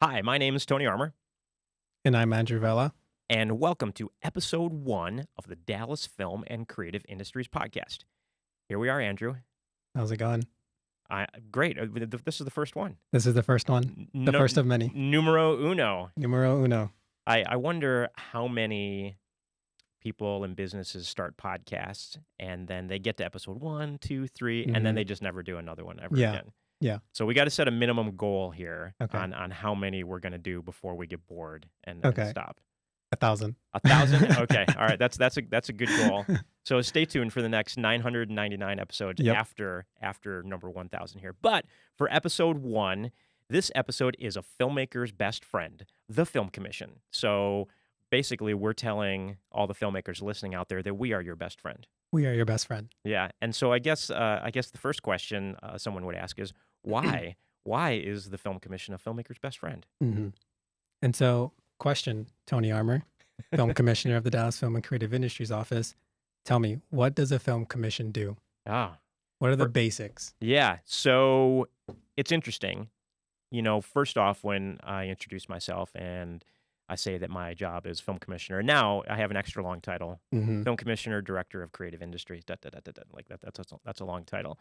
Hi, my name is Tony Armour, And I'm Andrew Vela. and welcome to episode 1 of the Dallas Film and Creative Industries podcast. Here we are, Andrew. How's it going? Great. This is the first one. This is the first one, the No, first of many. numero uno. Numero uno. I wonder how many people and businesses start podcasts and then they get to episode 1, 2, 3, and then Mhm. they just never do another one ever Yeah. again. Yeah. So we got to set a minimum goal here Okay. on how many we're going to do before we get bored and Okay. stop. 1,000. 1,000? Okay. All right. That's a good goal. So stay tuned for the next 999 episodes Yep. after number 1,000 here. But for episode 1, this episode is a filmmaker's best friend, the Film Commission. So basically, we're telling all the filmmakers listening out there that we are your best friend. We are your best friend. Yeah. And so I guess the first question someone would ask is why? Why is the Film Commission a filmmaker's best friend? hmm And so, question, Tony Armour, Film Commissioner of the Dallas Film and Creative Industries Office. Tell me, what does a film commission do? Ah, What are the For- basics? yeah. So it's interesting. First off, when I introduce myself and I say that my job is film commissioner, now I have an extra long title: hmm film commissioner, director of creative industries. Like that. That's a long title.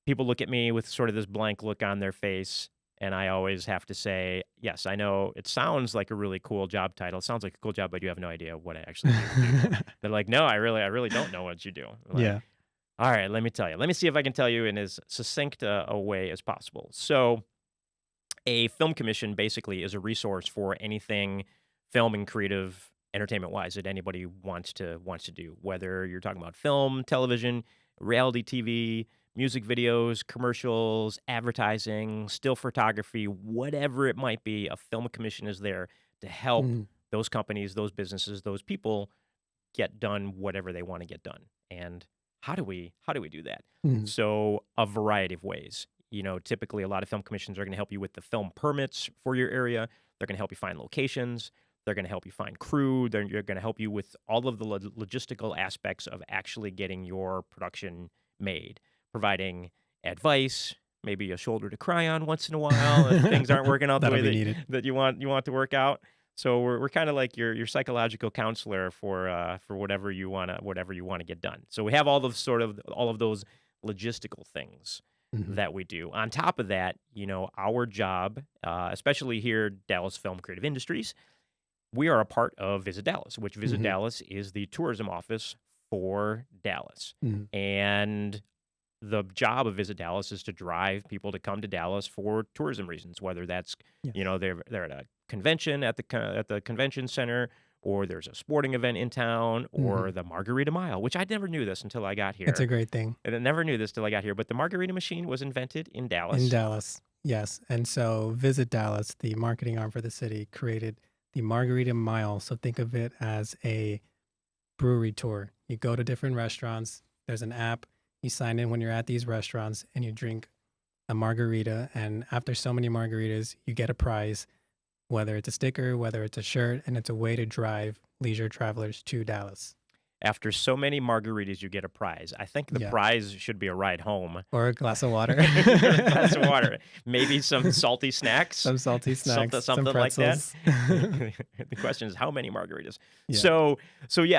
People look at me with sort of this blank look on their face, and I always have to say, yes, I know it sounds like a really cool job title. It sounds like a cool job, but you have no idea what I actually do. They're like, no, I really don't know what you do. I'm like, Yeah. all right, let me tell you. Let me see if I can tell you in as succinct a way as possible. So, a film commission basically is a resource for anything film and creative entertainment wise that anybody wants to do. Whether you're talking about film, television, reality TV, music videos, commercials, advertising, still photography, whatever it might be, a film commission is there to help Mhm. those companies, those businesses, those people get done whatever they want to get done. And how do we do that? Mhm. So a variety of ways. Typically a lot of film commissions are going to help you with the film permits for your area. They're going to help you find locations. They're going to help you find crew. They're going to help you with all of the logistical aspects of actually getting your production made, providing advice, maybe a shoulder to cry on once in a while if things aren't working out the That'll way be needed. that you want to work out. So we're kind of like your psychological counselor for whatever you wanna get done. So we have all of those logistical things Mhm. that we do. On top of that, our job, especially here, Dallas Film Creative Industries, we are a part of Visit Dallas, which Visit Mhm. Dallas is the tourism office for Dallas. Mhm. And the job of Visit Dallas is to drive people to come to Dallas for tourism reasons, whether that's, Yes. they're at a convention at the convention center, or there's a sporting event in town, or Mhm. the Margarita Mile, which I never knew this until I got It's a here. great thing. And I never knew this till I got here, but the margarita machine was invented in In Dallas. Dallas, yes. And so Visit Dallas, the marketing arm for the city, created the Margarita Mile. So think of it as a brewery tour. You go to different restaurants, there's an app, you sign in when you're at these restaurants and you drink a margarita. And after so many margaritas, you get a prize, whether it's a sticker, whether it's a shirt, and it's a way to drive leisure travelers to Dallas After so many margaritas, you get a prize. I think the Yeah. prize should be a ride home. or a glass of water, A glass of water, maybe some salty snacks, some salty snacks, some something like that. pretzels. The question is how many margaritas. Yeah.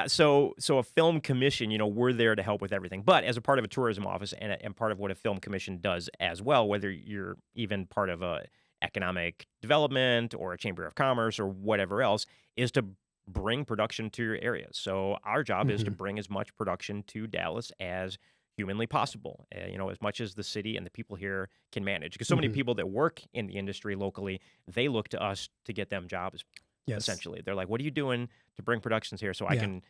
So a film commission, we're there to help with everything. But as a part of a tourism office and part of what a film commission does as well, whether you're even part of a economic development or a chamber of commerce or whatever else, is to bring production to your area. So our job is to Mhm. bring as much production to Dallas as humanly possible, as much as the city and the people here can manage. Because so many Mhm. people that work in the industry locally, they look to us to get them jobs, Yes. essentially. They're like, what are you doing to bring productions here so I Yeah. can,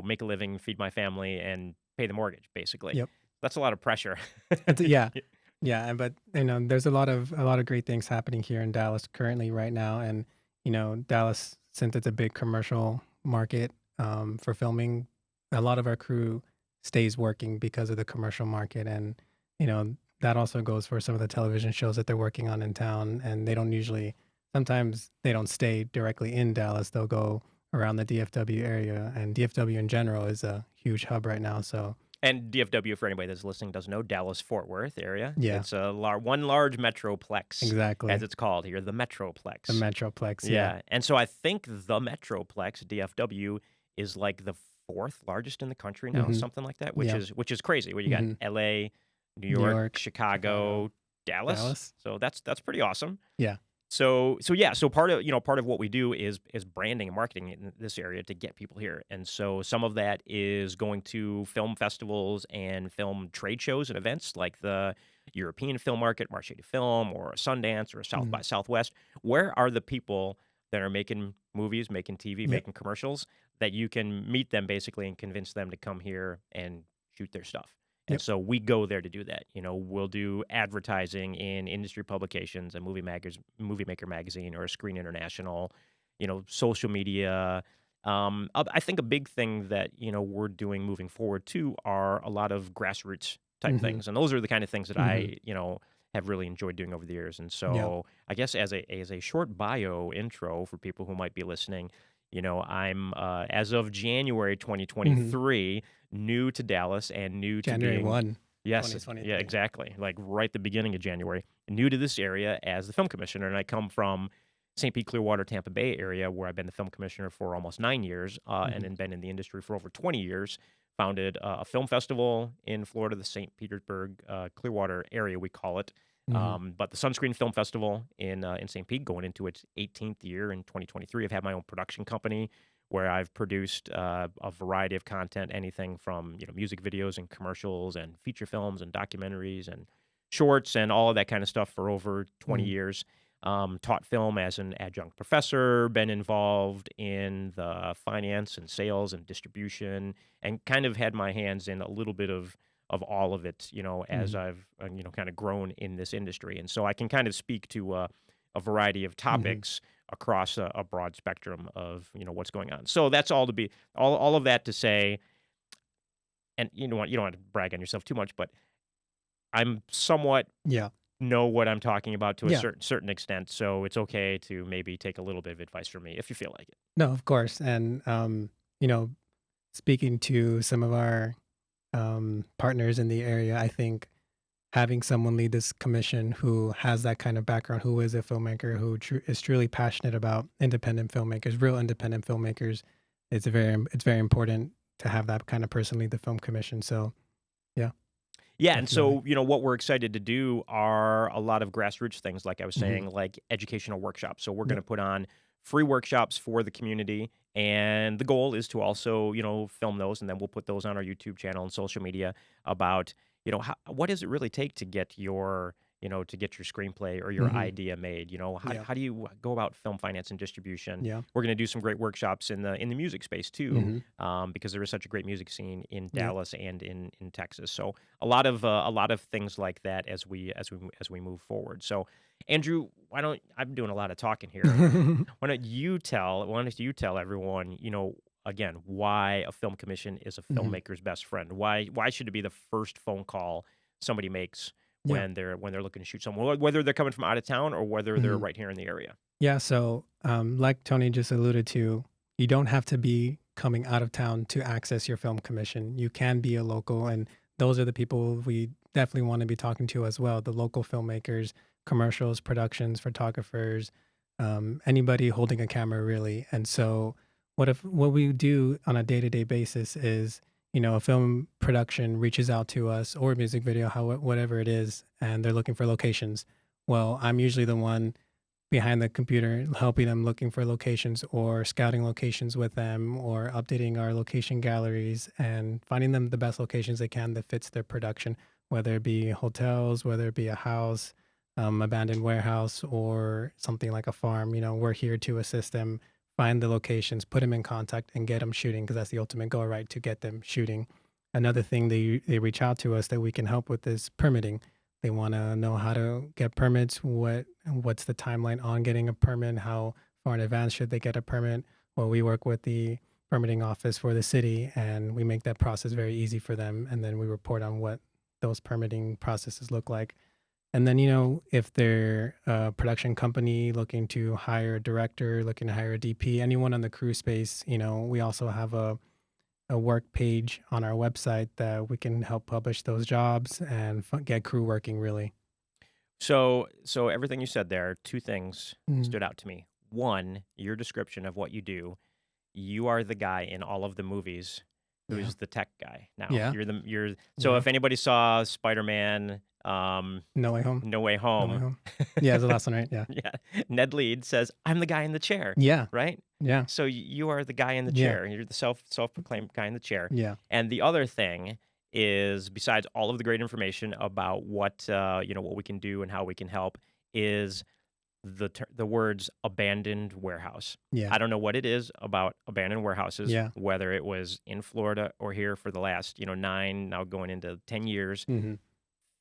make a living, feed my family, and pay the mortgage, basically. Yep. That's a lot of pressure. Yeah. Yeah, and but there's a lot of great things happening here in Dallas currently right now, and Dallas, since it's a big commercial market for filming, a lot of our crew stays working because of the commercial market, and that also goes for some of the television shows that they're working on in town, and they don't usually. Sometimes they don't stay directly in Dallas; they'll go around the DFW area, and DFW in general is a huge hub right now. So And DFW, for anybody that's listening, doesn't know, Dallas-Fort Worth area. Yeah, It's a one large metroplex, as exactly. it's called here, the The metroplex. Metroplex, yeah. Yeah, and so I think the metroplex, DFW, is like the fourth largest in the country now, Mhm. something like that, Yeah. which is crazy. Where you got Mhm. LA, New New York, York, Chicago, Chicago, Dallas. Dallas. So that's pretty awesome. Yeah. So yeah, so part of what we do is branding and marketing in this area to get people here. And so some of that is going to film festivals and film trade shows and events like the European Film Market, Marché du Film, or a Sundance or a South by Mhm. Southwest. Where are the people that are making movies, making TV, Yep. making commercials that you can meet them basically and convince them to come here and shoot their stuff? And Yep. so we go there to do that. We'll do advertising in industry publications, a Movie Maker magazine, or a Screen International, social media. I think a big thing that, we're doing moving forward too are a lot of grassroots type Mhm. things. And those are the kind of things that Mhm. I have really enjoyed doing over the years. And Yeah. so I guess as a short bio intro for people who might be listening, I'm as of January Mhm. 2023 new to Dallas and new to January being 1, yes, yeah, 2023. exactly. Like right the beginning of January, new to this area as the film commissioner. And I come from St. Pete, Clearwater, Tampa Bay area where I've been the film commissioner for almost 9 years and Mhm. then been in the industry for over 20 years. Founded a film festival in Florida, the St. Petersburg, Clearwater area, we call it. Mhm. But the Sunscreen Film Festival in St. Pete, going into its 18th year in 2023. I've had my own production company where I've produced a variety of content, anything from music videos and commercials and feature films and documentaries and shorts and all of that kind of stuff for over 20 Mhm. years. Taught film as an adjunct professor, been involved in the finance and sales and distribution, and kind of had my hands in a little bit of all of it, as Mhm. I've kind of grown in this industry, and so I can kind of speak to a variety of Mhm. topics across a broad spectrum of what's going on. So that's all to be all of that to say, and you don't want to brag on yourself too much, but I'm somewhat Yeah. know what I'm talking about to a Yeah. certain extent, so it's okay to maybe take a little bit of advice from me if you feel like it. No, of course. And, you know, speaking to some of our partners in the area, I think having someone lead this commission who has that kind of background, who is a filmmaker, who is truly passionate about independent filmmakers, real independent filmmakers, it's very important to have that kind of person lead the film commission. So yeah, Yeah, and definitely. so, what we're excited to do are a lot of grassroots things, like I was Hmm. saying, like educational workshops. So we're going Yep. to put on free workshops for the community, and the goal is to also, film those, and then we'll put those on our YouTube channel and social media about, what does it really take to get your screenplay or your Hmm. idea made? How Yeah. how do you go about film finance and distribution? Yeah. We're going to do some great workshops in the music space too, Hmm. because there is such a great music scene in Yep. Dallas and in Texas. So a lot of things like that as we move forward. So, Andrew, why don't I'm doing a lot of talking here? Why don't you tell everyone, again, why a film commission is a Hmm. filmmaker's best friend? Why should it be the first phone call somebody makes Yeah. when they're looking to shoot someone, whether they're coming from out of town or whether they're Hmm. right here in the area? Yeah. So, like Tony just alluded to, you don't have to be coming out of town to access your film commission. You can be a local, and those are the people we definitely want to be talking to as well. The local filmmakers, commercials, productions, photographers, anybody holding a camera, really. And so, what we do on a day to day basis is, a film production reaches out to us or a music video, whatever it is, and they're looking for locations. Well, I'm usually the one behind the computer, helping them looking for locations or scouting locations with them or updating our location galleries and finding them the best locations they can that fits their production, whether it be hotels, whether it be a house, abandoned warehouse, or something like a farm. We're here to assist them find the locations, put them in contact, and get them shooting because that's the ultimate goal, right? To get them shooting. Another thing they reach out to us that we can help with is permitting. They want to know how to get permits, what's the timeline on getting a permit, how far in advance should they get a permit. Well, we work with the permitting office for the city and we make that process very easy for them. And then we report on what those permitting processes look like. And then, if they're a production company looking to hire a director, looking to hire a DP, anyone on the crew space, we also have a work page on our website that we can help publish those jobs and get crew working really. So everything you said there, two things Mm. stood out to me. One, your description of what you do. You are the guy in all of the movies Yeah. who's the tech guy now. Yeah. You're so Yeah. if anybody saw Spider-Man, No Way Home. No Way No Way Home, Home. Yeah, it's the last one, right? Yeah. yeah, Ned Lead says, "I'm the guy in the chair," Yeah. right? Yeah. So you are the guy in the Yeah. chair. You're the self-proclaimed guy in the chair. Yeah. And the other thing is, besides all of the great information about what what we can do and how we can help, is the words abandoned warehouse. Yeah. I don't know what it is about abandoned warehouses, Yeah. whether it was in Florida or here for the last 9, now going into 10 years. Hmm.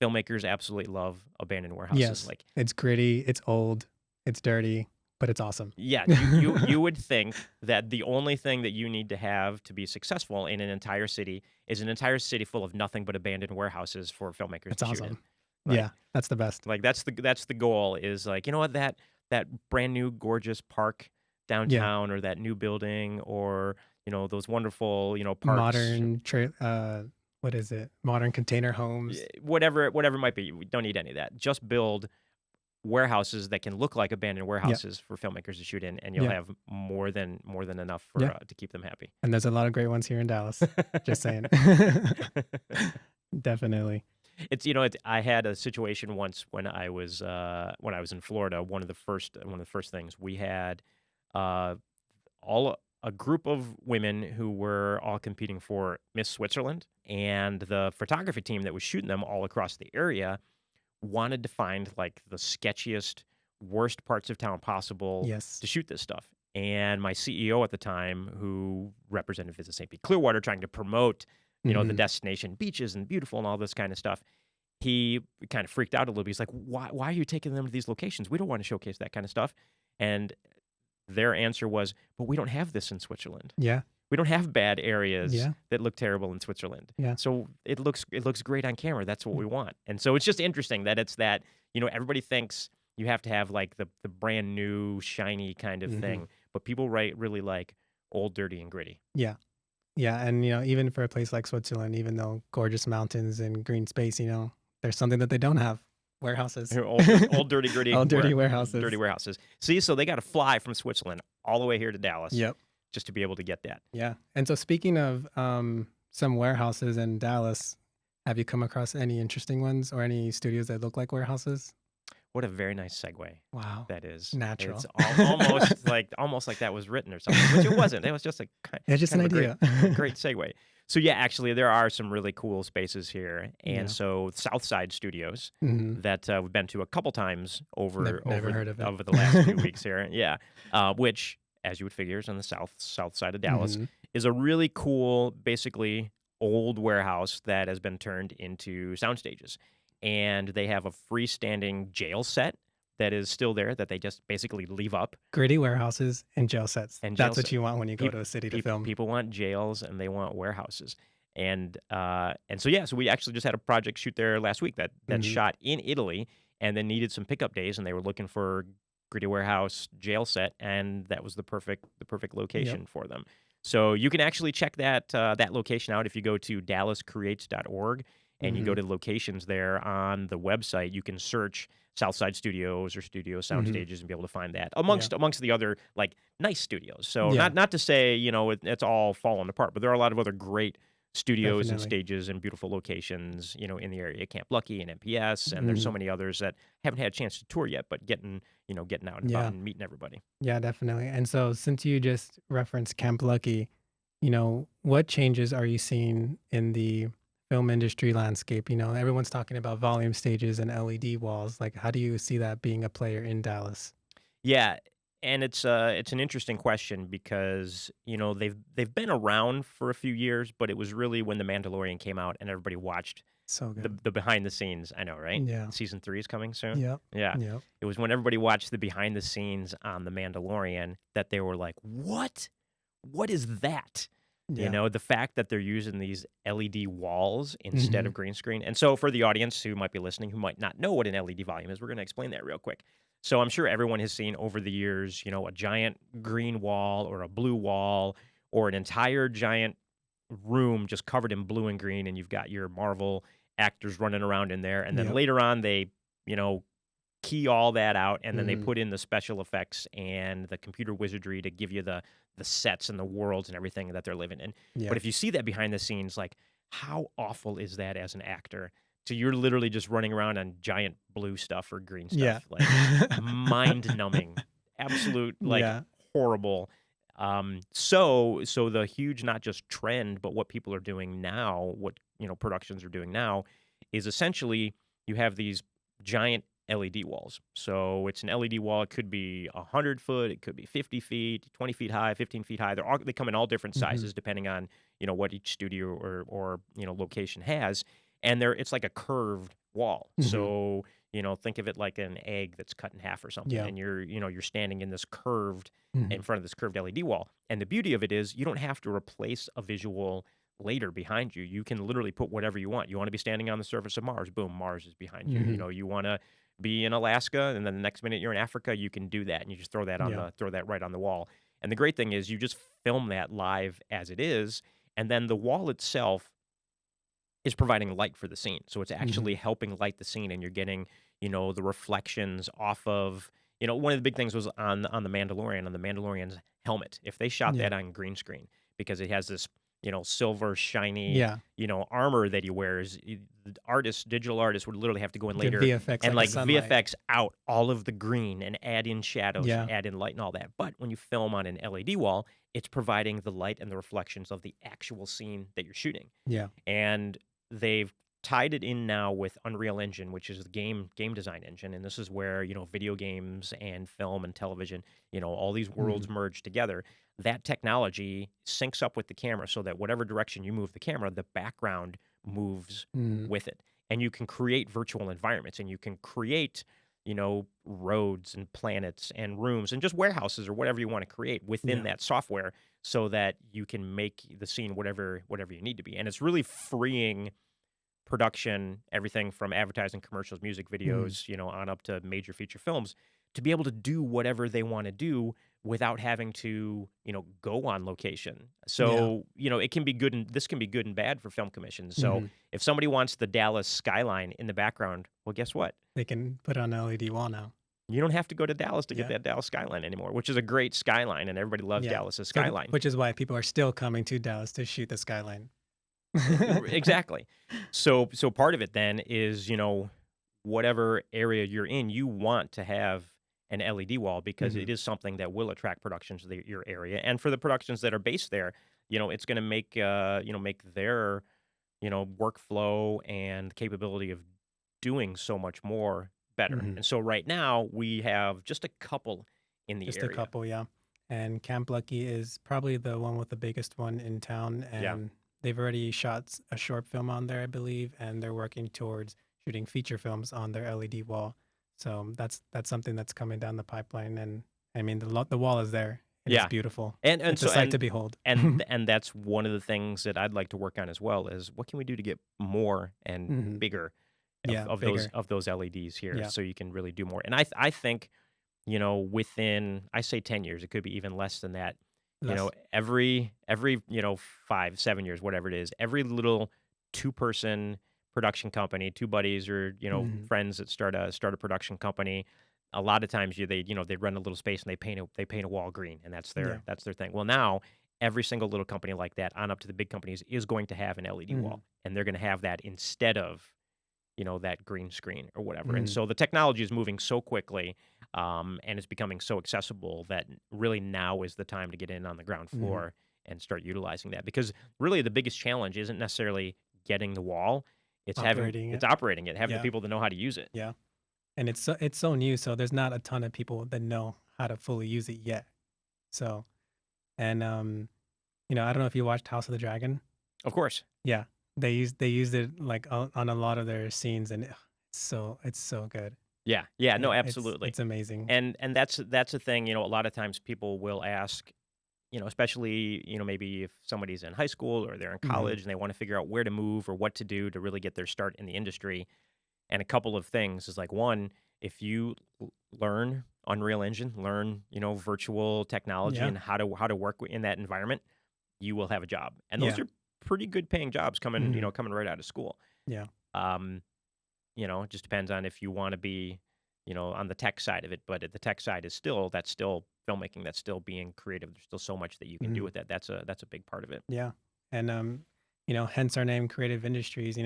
Filmmakers absolutely love abandoned warehouses. Yes. Like, It's gritty, it's old, it's dirty, but it's awesome. yeah, you would think that the only thing that you need to have to be successful in an entire city is an entire city full of nothing but abandoned warehouses for filmmakers That's to shoot in. awesome. Like, Yeah, that's the best. like that's the goal, is like, that brand new gorgeous park Yeah. downtown, or that new building, or those wonderful parks, Modern what is it? Modern container homes. whatever it might be. We don't need any of that. Just build warehouses that can look like abandoned Yeah. warehouses for filmmakers to shoot in, and you'll Yeah. have more than enough for Yeah. to keep them happy. And there's a lot of great ones here in Dallas. Just saying. Definitely. I had a situation once when I was in Florida. One of the first things we had, all a group of women who were all competing for Miss Switzerland, and the photography team that was shooting them all across the area wanted to find like the sketchiest, worst parts of town possible Yes. to shoot this stuff. And my CEO at the time, who represented Visit St. Pete Clearwater, trying to promote the Mhm. destination beaches and beautiful and all this kind of stuff, he kind of freaked out a little bit. He's like, why are you taking them to these locations? We don't want to showcase that kind of stuff. And their answer was, but we don't have this in Switzerland. Yeah. We don't have bad areas Yeah. that look terrible in Switzerland. Yeah. So it looks great on camera. That's what we want. And so it's just interesting that it's that, everybody thinks you have to have like the brand new shiny kind of Mhm. thing, but people really like old, dirty, and gritty. Yeah. Yeah. And, even for a place like Switzerland, even though gorgeous mountains and green space, there's something that they don't have. Warehouses. Old, dirty, gritty, Old dirty warehouses. dirty warehouses. See, so they got to fly from Switzerland all the way here to Dallas, Yep. just to be able to get that. Yeah. And so speaking of some warehouses in Dallas, have you come across any interesting ones or any studios that look like warehouses? What a very nice segue Wow. that is. Natural. It's almost like that was written or something, which it wasn't. It was just It's just an kind of a idea. great segue. So yeah, actually, there are some really cool spaces here, and Yeah. so Southside Studios Mhm. that we've been to a couple times over Never heard of it. over the last few weeks here. Yeah, which, as you would figure, is on the south side of Dallas, Mhm. is a really cool, basically old warehouse that has been turned into sound stages, and they have a freestanding jail set that is still there that they just basically leave up. Gritty warehouses and jail sets. And jail That's what set. you want when you go Peop- to a city to film. People want jails and they want warehouses. And so yeah, so we actually just had a project shoot there last week that Mhm. shot in Italy, and then needed some pickup days, and they were looking for gritty warehouse jail set, and that was the perfect location for them. So you can actually check that location out if you go to dallascreates.org and you go Mhm. to locations there on the website. You can search Southside Studios or Studio Sound Mhm. Stages and be able to find that amongst the other like nice studios. So Yeah. not to say it's all falling apart, but there are a lot of other great studios and Definitely. stages and beautiful locations, in the area. Camp Lucky and MPS, and there's so Mhm. many others that haven't had a chance to tour yet, but getting out and Yeah. about and meeting everybody. Yeah, definitely. And so since you just referenced Camp Lucky, what changes are you seeing in the film industry landscape? Everyone's talking about volume stages and LED walls. Like, how do you see that being a player in Dallas? Yeah, and it's an interesting question because they've been around for a few years, but it was really when The Mandalorian came out and everybody watched So good. the behind the scenes. I know, right? Yeah. Season 3 is coming soon. Yep. Yeah. Yep. It was when everybody watched the behind the scenes on The Mandalorian that they were like, "What? What is that?" Yeah. The fact that they're using these LED walls instead Mhm. of green screen. And so for the audience who might be listening, who might not know what an LED volume is, we're going to explain that real quick. So I'm sure everyone has seen over the years, a giant green wall or a blue wall or an entire giant room just covered in blue and green, and you've got your Marvel actors running around in there. And then Yep. later on, they, you know, key all that out, and then they Mhm. put in the special effects and the computer wizardry to give you the sets and the worlds and everything that they're living in. But Yep. if you see that behind the scenes, like how awful is that as an actor? So you're literally just running around on giant blue stuff or green Yeah. stuff, like mind numbing, absolute like Yeah. horrible. So the huge not just trend, but what people are doing now, what productions are doing now, is essentially you have these giant LED walls. So it's an LED wall. It could be 100 foot. It could be 50 feet, 20 feet high, 15 feet high. They come in all different Mhm. sizes depending on what each studio or location has. And it's like a curved wall. Mhm. So think of it like an egg that's cut in half or something, Yeah. and you're standing in this curved in Mhm. front of this curved LED wall. And the beauty of it is you don't have to replace a visual later behind you. You can literally put whatever you want. You want to be standing on the surface of Mars, boom, Mars is behind you. Mhm. You want to be in Alaska, and then the next minute you're in Africa, you can do that, and you just Yeah. throw that right on the wall. And the great thing is you just film that live as it is, and then the wall itself is providing light for the scene. So it's Mhm. actually helping light the scene, and you're getting, the reflections off of, one of the big things was on the Mandalorian, on the Mandalorian's helmet. If they shot Yeah. that on green screen, because it has this, silver shiny, Yeah. armor that he wears, the digital artists would literally have to go in Get later VFX and like a like sunlight. VFX out all of the green and add in shadows and Yeah. add in light and all that. But when you film on an LED wall, it's providing the light and the reflections of the actual scene that you're shooting. Yeah. And they've tied it in now with Unreal Engine, which is the game design engine, and this is where video games and film and television, all these worlds Mhm. merge together. That technology syncs up with the camera so that whatever direction you move the camera, the background moves Mhm. with it, and you can create virtual environments, and you can create roads and planets and rooms and just warehouses or whatever you want to create within Yeah. that software, so that you can make the scene whatever you need to be. And it's really freeing production, everything from advertising, commercials, music Mhm. videos, on up to major feature films, to be able to do whatever they want to do without having to, go on location. Yeah. So, it can be good, and this can be good and bad for film commissions. So Mhm. if somebody wants the Dallas skyline in the background, well, guess what? They can put on an LED wall now. You don't have to go to Dallas to get Yeah. that Dallas skyline anymore, which is a great skyline, and everybody loves Yeah. Dallas's So, skyline. which is why people are still coming to Dallas to shoot the skyline. Exactly. So part of it then is, whatever area you're in, you want to have an LED wall, because it Mhm. is something that will attract productions to your area. And for the productions that are based there, it's going to make their, workflow and capability of doing so much more better. Mhm. And so right now we have just a couple in the Just a area. couple, yeah. And Camp Lucky is probably the one with the biggest one in town, Yeah. and they've already shot a short film on there, I believe, and they're working towards shooting feature films on their LED wall. So that's something that's coming down the pipeline, and I mean the wall is there. It is Yeah. beautiful. And It's a so sight to behold. and that's one of the things that I'd like to work on as well, is what can we do to get more and Mhm. bigger Yeah, of those bigger. LEDs here, Yeah, so you can really do more. And I think, within, I say 10 years, it could be even less than that. less. Every 5, 7 years, whatever it is, every little two-person production company, two buddies or, Mhm. friends that start a production company, a lot of times they rent a little space and they paint a wall green, and Yeah. that's their thing. Well, now every single little company like that, on up to the big companies, is going to have an LED Mhm. wall, and they're going to have that instead of that green screen or whatever. And Mhm. so the technology is moving so quickly, and it's becoming so accessible, that really now is the time to get in on the ground Mhm. floor and start utilizing that. Because really the biggest challenge isn't necessarily getting the wall, Operating it's it. operating it, having the Yeah. people that know how to use it. Yeah. And it's so new, so there's not a ton of people that know how to fully use it yet. So, and I don't know if you watched House of the Dragon. Of course. Yeah, they used it like on a lot of their scenes, and it's so good. Yeah. Yeah. No, Yeah, it's absolutely. it's amazing. And that's the thing. A lot of times people will ask, especially, maybe if somebody's in high school or they're in Hmm. college and they want to figure out where to move or what to do to really get their start in the industry. And a couple of things is like, one, if you learn Unreal Engine, learn, virtual technology Yeah, and how to work in that environment, you will have a job. And those yeah, are pretty good paying jobs coming, Hmm. coming right out of school. Yeah. Um, it just depends on if you want to be, on the tech side of it. But the tech side is that's still filmmaking. That's still being creative. There's still so much that you can do Hmm. with that. That's a big part of it. Yeah. And hence our name, Creative Industries.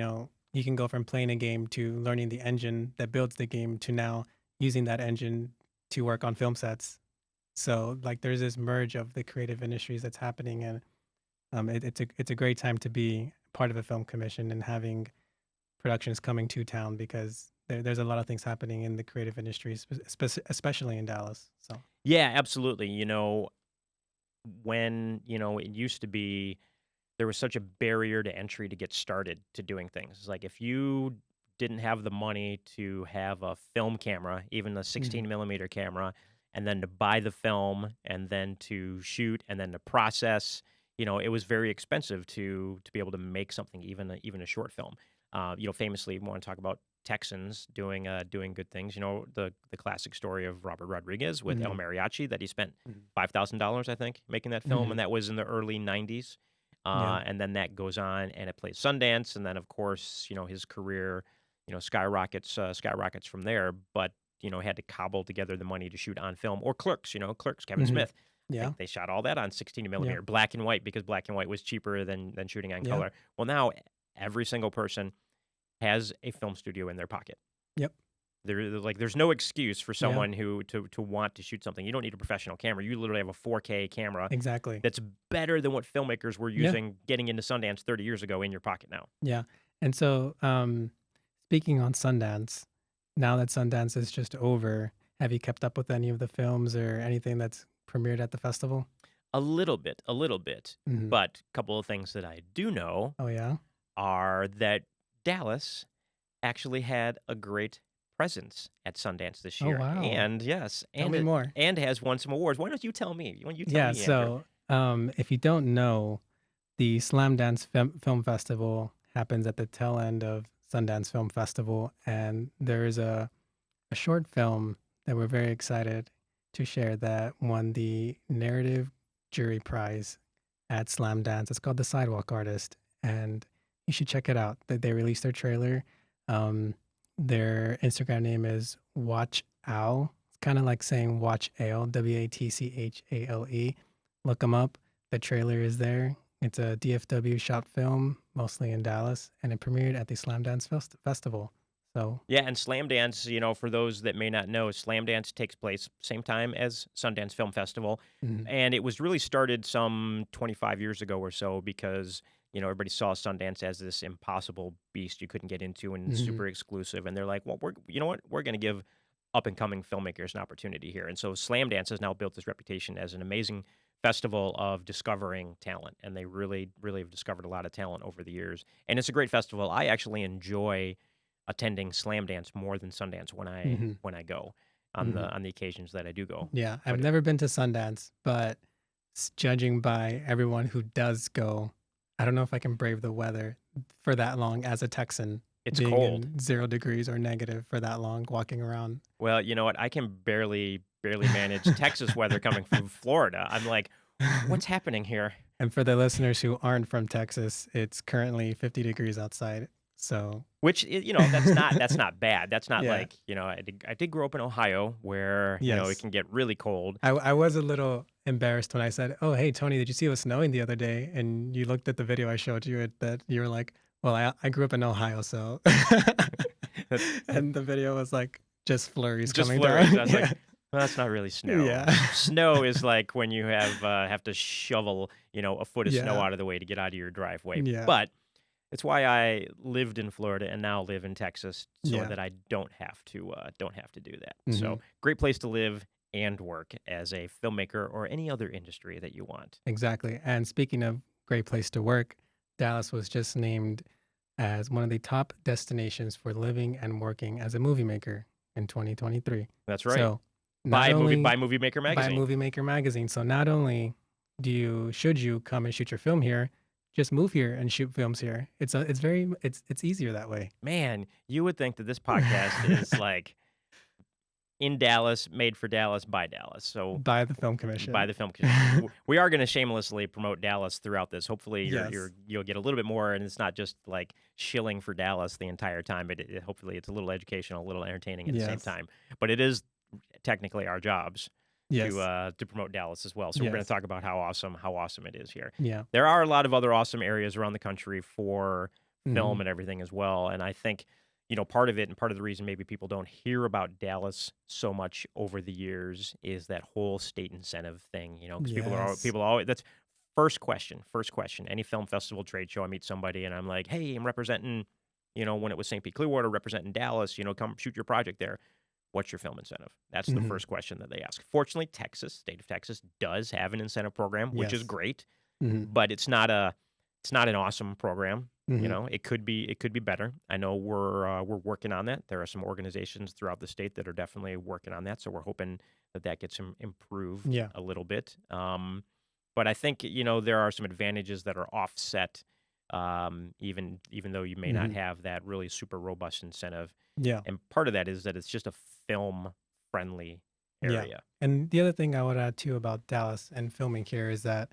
You can go from playing a game to learning the engine that builds the game to now using that engine to work on film sets. So like there's this merge of the creative industries that's happening, and it's a great time to be part of a film commission and having productions coming to town because there's a lot of things happening in the creative industries, especially in Dallas. So Yeah, absolutely. When it used to be there was such a barrier to entry to get started to doing things. It's like if you didn't have the money to have a film camera, even a hmm 16 millimeter camera, and then to buy the film and then to shoot and then to process, it was very expensive to be able to make something, even a short film. Famously, we want to talk about Texans doing good things. The classic story of Robert Rodriguez with El hmm Mariachi that he spent hmm $5,000, I think, making that film, hmm and that was in the early '90s. yeah, And then that goes on and it plays Sundance, and then of course, his career, skyrockets from there. But had to cobble together the money to shoot on film or Clerks. Clerks, Kevin hmm Smith. I yeah, think they shot all that on 16 yeah, millimeter, black and white, because black and white was cheaper than shooting on yeah, color. Well, now every single person has a film studio in their pocket. yep, There's no excuse for yeah, someone who to want to shoot something. You don't need a professional camera. You literally have a 4K camera exactly. that's better than what filmmakers were Yeah, using getting into Sundance 30 years ago in your pocket now. yeah. And so, speaking on Sundance, now that Sundance is just over, have you kept up with any of the films or anything that's premiered at the festival? A little bit. Hmm. But a couple of things that I do know Oh yeah. are that Dallas actually had a great presence at Sundance this Oh year. wow. And yes, Tell me more. and has won some awards. Why don't you tell me? Why don't you tell Yeah. me, Andrew? So, if you don't know, the Slam Dance Film Festival happens at the tail end of Sundance Film Festival, and there's a short film that we're very excited to share that won the Narrative Jury Prize at Slam Dance. It's called The Sidewalk Artist, and you should check it out. They released their trailer. Um, their Instagram name is Watch Owl. It's kind of like saying Watch Ale, WATCHALE. Look them up. The trailer is there. It's a DFW shot film, mostly in Dallas, and it premiered at the Slam Dance Festival. So, Yeah, and Slam Dance, for those that may not know, Slam Dance takes place same time as Sundance Film Festival. mhm, And it was really started some 25 years ago or so because, everybody saw Sundance as this impossible beast you couldn't get into and mhm, super exclusive. And they're like, well, you know what? We're going to give up and coming filmmakers an opportunity here. And so Slam Dance has now built this reputation as an amazing festival of discovering talent. And they really, really have discovered a lot of talent over the years. And it's a great festival. I actually enjoy attending Slam Dance more than Sundance mhm, when I go mhm. on the occasions that I do go. Yeah, I've But never been to Sundance, but judging by everyone who does go, I don't know if I can brave the weather for that long as a Texan, it's being cold. in 0 degrees or negative for that long, walking around. Well, you know what? I can barely manage Texas weather coming from Florida. I'm like, what's happening here? And for the listeners who aren't from Texas, it's currently 50 degrees outside. So, Which that's not bad. That's not yeah, like I did grow up in Ohio where it yes. can get really cold. I was a little embarrassed when I said, "Oh, hey, Tony, did you see it was snowing the other day?" And you looked at the video I showed you that you were like, "Well, I grew up in Ohio, so." And the video was like just flurries Just coming flurries. down. I was like, Yeah. well, that's not really snow. Yeah. Snow is like when you have to shovel, a foot of snow Yeah. out of the way to get out of your driveway. Yeah. But it's why I lived in Florida and now live in Texas, so Yeah. that I don't have to do that. Hmm. So great place to live and work as a filmmaker or any other industry that you want. Exactly. And speaking of great place to work, Dallas was just named as one of the top destinations for living and working as a movie maker in 2023. That's right. So, not only By Movie Maker by magazine. Movie Maker magazine. So not only should you come and shoot your film here, just move here and shoot films here. It's easier that way. Man, you would think that this podcast is like in Dallas, made for Dallas, by Dallas. So By the Film by Commission. the Film Commission. We are going to shamelessly promote Dallas throughout this. Hopefully, Yes. you'll get a little bit more, and it's not just like shilling for Dallas the entire time. But hopefully, it's a little educational, a little entertaining at the same Yes. time. But it is technically our jobs Yes. to promote Dallas as well. So we're going to Yes. talk about how awesome it is here. Yeah. There are a lot of other awesome areas around the country for Mhm. film and everything as well. And I think, part of it and part of the reason maybe people don't hear about Dallas so much over the years is that whole state incentive thing, because Yes. people always, that's first question. Any film festival, trade show, I meet somebody and I'm like, hey, I'm representing, when it was St. Pete Clearwater, representing Dallas, come shoot your project there. What's your film incentive? That's the Mhm. first question that they ask. Fortunately, state of Texas does have an incentive program, which is Yes. great, Mhm. but it's not an awesome program. Mhm. It could be better. I know we're working on that. There are some organizations throughout the state that are definitely working on that, so we're hoping that gets improved Yeah. a little bit. But I think there are some advantages that are offset, even though you may not Mhm. have that really super robust incentive. Yeah. And part of that is that it's just a film friendly Yeah. area. And the other thing I would add too about Dallas and filming here is that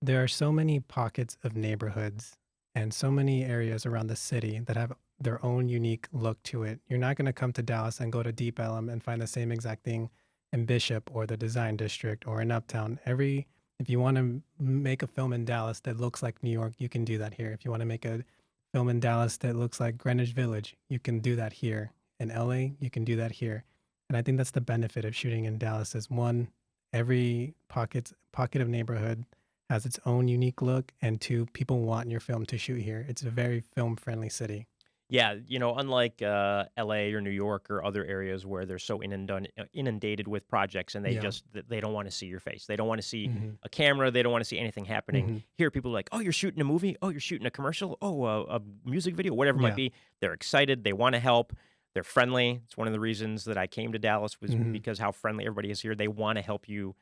there are so many pockets of neighborhoods and so many areas around the city that have their own unique look to it. You're not going to come to Dallas and go to Deep Ellum and find the same exact thing in Bishop or the Design District or in Uptown. If you want to make a film in Dallas that looks like New York, you can do that here. If you want to make a film in Dallas that looks like Greenwich Village, you can do that here. In LA, you can do that here. And I think that's the benefit of shooting in Dallas is one, every pocket of neighborhood has its own unique look, and two, people want your film to shoot here. It's a very film friendly city. Yeah, unlike LA or New York or other areas where they're so inundated with projects and Yeah. they don't want to see your face. They don't want to see Hmm. a camera. They don't want to see anything happening. Hmm. Here, people are like, oh, you're shooting a movie. Oh, you're shooting a commercial. Oh, a music video, whatever it might Yeah. be. They're excited. They want to help. They're friendly. It's one of the reasons that I came to Dallas was Hmm. because how friendly everybody is here. They want to help you,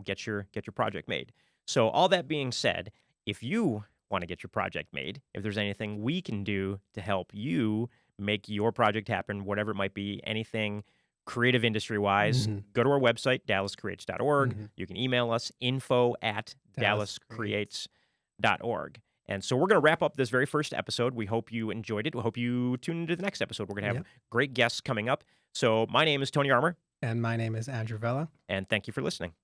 get your project made. So all that being said, if you want to get your project made, if there's anything we can do to help you make your project happen, whatever it might be, anything creative industry wise, Hmm. go to our website, dallascreates.org. Hmm. You can email us, Dallas Creates. info@dallascreates.org. And so we're going to wrap up this very first episode. We hope you enjoyed it. We hope you tune into the next episode. We're going to have Yep. great guests coming up. So my name is Tony Armour, And my name is Andrew Vela. and thank you for listening.